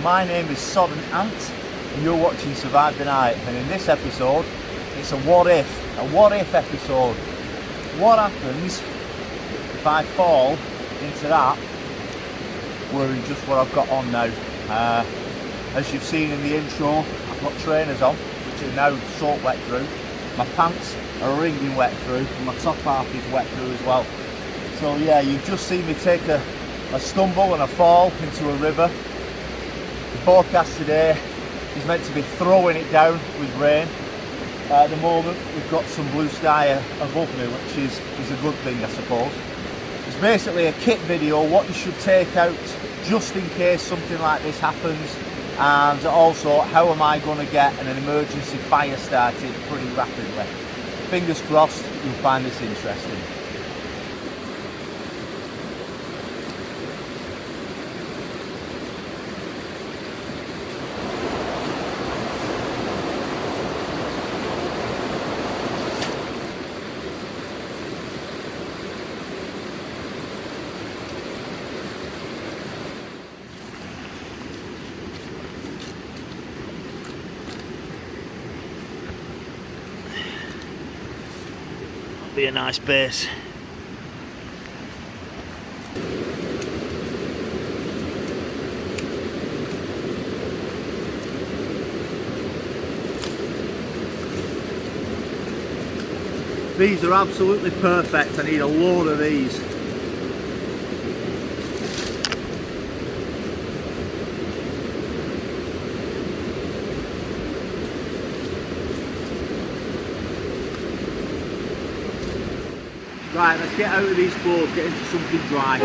My name is Sodden Ant and you're watching Survive the Night, and in this episode it's a what if episode. What happens if I fall into that wearing just what I've got on now? As you've seen in the intro, I've got trainers on which are now soaked wet through. My pants are wringing wet through and my top half is wet through as well. So yeah, you've just seen me take a stumble and a fall into a river. The forecast today is meant to be throwing it down with rain. At the moment we've got some blue sky above me, which is a good thing, I suppose. It's basically a kit video, what you should take out just in case something like this happens, and also how am I going to get an emergency fire started pretty rapidly. Fingers crossed you'll find this interesting. Be a nice base. These are absolutely perfect. I need a load of these. Right, let's get out of these clothes, get into something dry.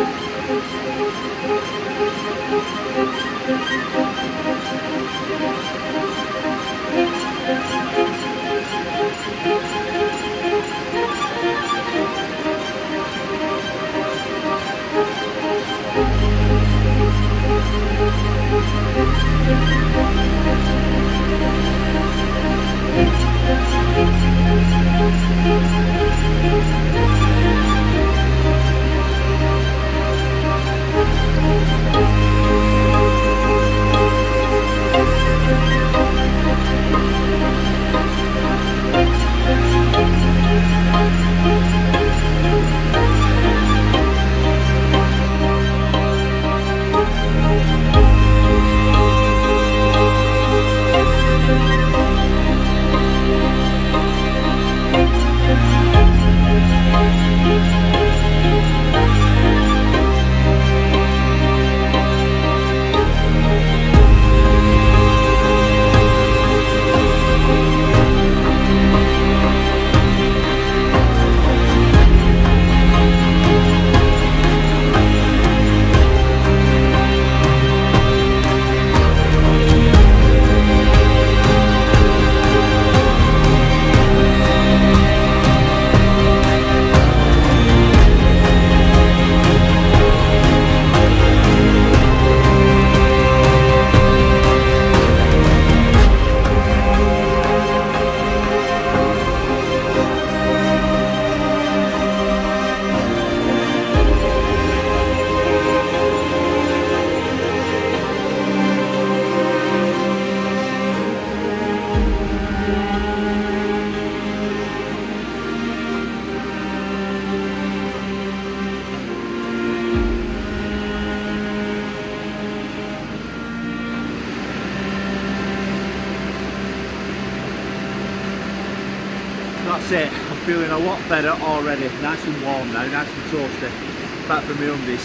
That's it, I'm feeling a lot better already. Nice and warm now, nice and toasty. Back from my undies.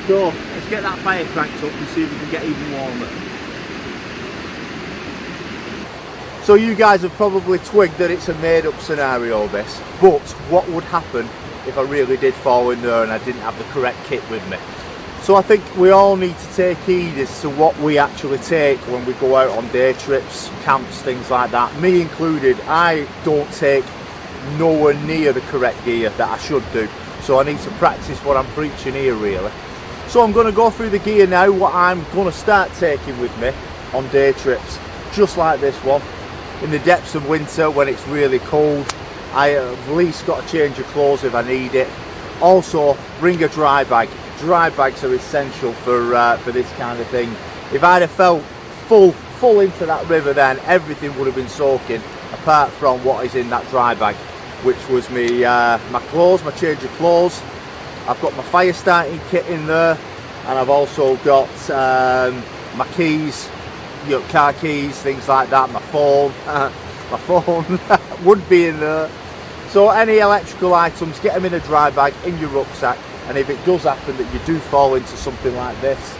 So, let's get that fire cranked up and see if we can get even warmer. So you guys have probably twigged that it's a made up scenario this, but what would happen if I really did fall in there and I didn't have the correct kit with me? So I think we all need to take heed as to what we actually take when we go out on day trips, camps, things like that. Me included, I don't take nowhere near the correct gear that I should do. So I need to practice what I'm preaching here really. So I'm going to go through the gear now, what I'm going to start taking with me on day trips. Just like this one. In the depths of winter when it's really cold, I at least got a change of clothes if I need it. Also bring a dry bag. dry bags are essential for this kind of thing. If I'd have fell full into that river, then everything would have been soaking, apart from what is in that dry bag, which was my clothes, my change of clothes. I've got my fire starting kit in there, and I've also got my keys, you know, car keys, things like that. My phone, would be in there. So any electrical items, get them in a dry bag in your rucksack, and if it does happen that you do fall into something like this,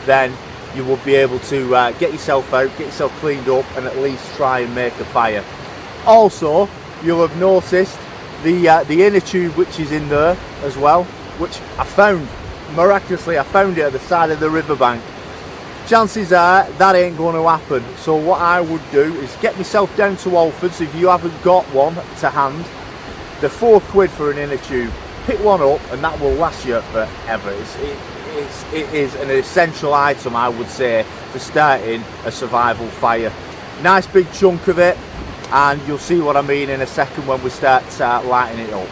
then you will be able to get yourself out, get yourself cleaned up, and at least try and make a fire. Also, you'll have noticed the inner tube which is in there as well, which I found, miraculously I found it at the side of the riverbank. Chances are that ain't going to happen, so what I would do is get myself down to Alford's. If you haven't got one to hand, they're £4 for an inner tube. Pick one up and that will last you forever. It is an essential item, I would say, to starting a survival fire. Nice big chunk of it, and you'll see what I mean in a second when we start lighting it up.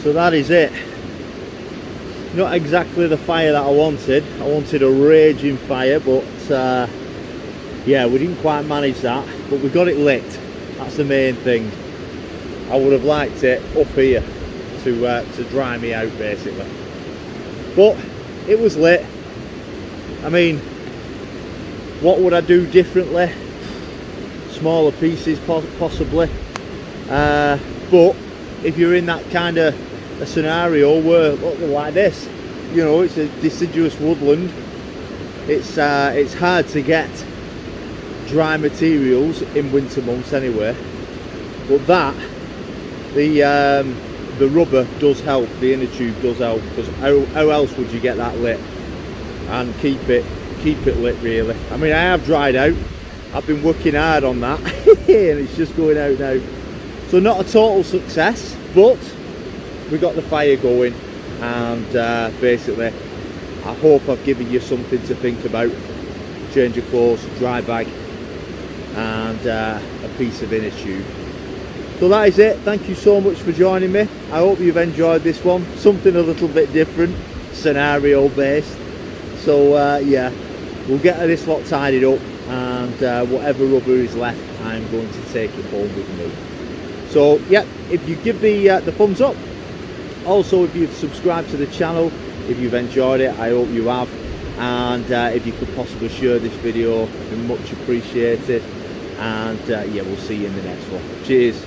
So that is it. Not exactly the fire that I wanted. I wanted a raging fire, but yeah, we didn't quite manage that, but we got it lit. That's the main thing. I would have liked it up here to dry me out basically, but it was lit. I mean, what would I do differently? Smaller pieces possibly, but if you're in that kind of a scenario where, look, like this, you know, it's a deciduous woodland, it's hard to get dry materials in winter months anyway, but that the rubber does help, the inner tube does help, because how else would you get that lit and keep it lit really? I mean, I have dried out, I've been working hard on that and it's just going out now. So not a total success, but we got the fire going, and basically I hope I've given you something to think about. Change of clothes, dry bag, and a piece of inner tube. So that is it. Thank you so much for joining me. I hope you've enjoyed this one, something a little bit different, scenario based. So yeah, we'll get this lot tidied up, and whatever rubber is left, I'm going to take it home with me. So yeah, if you give the thumbs up, also if you'd subscribe to the channel, if you've enjoyed it, I hope you have, and if you could possibly share this video, it'd be much appreciated, and yeah, we'll see you in the next one. Cheers.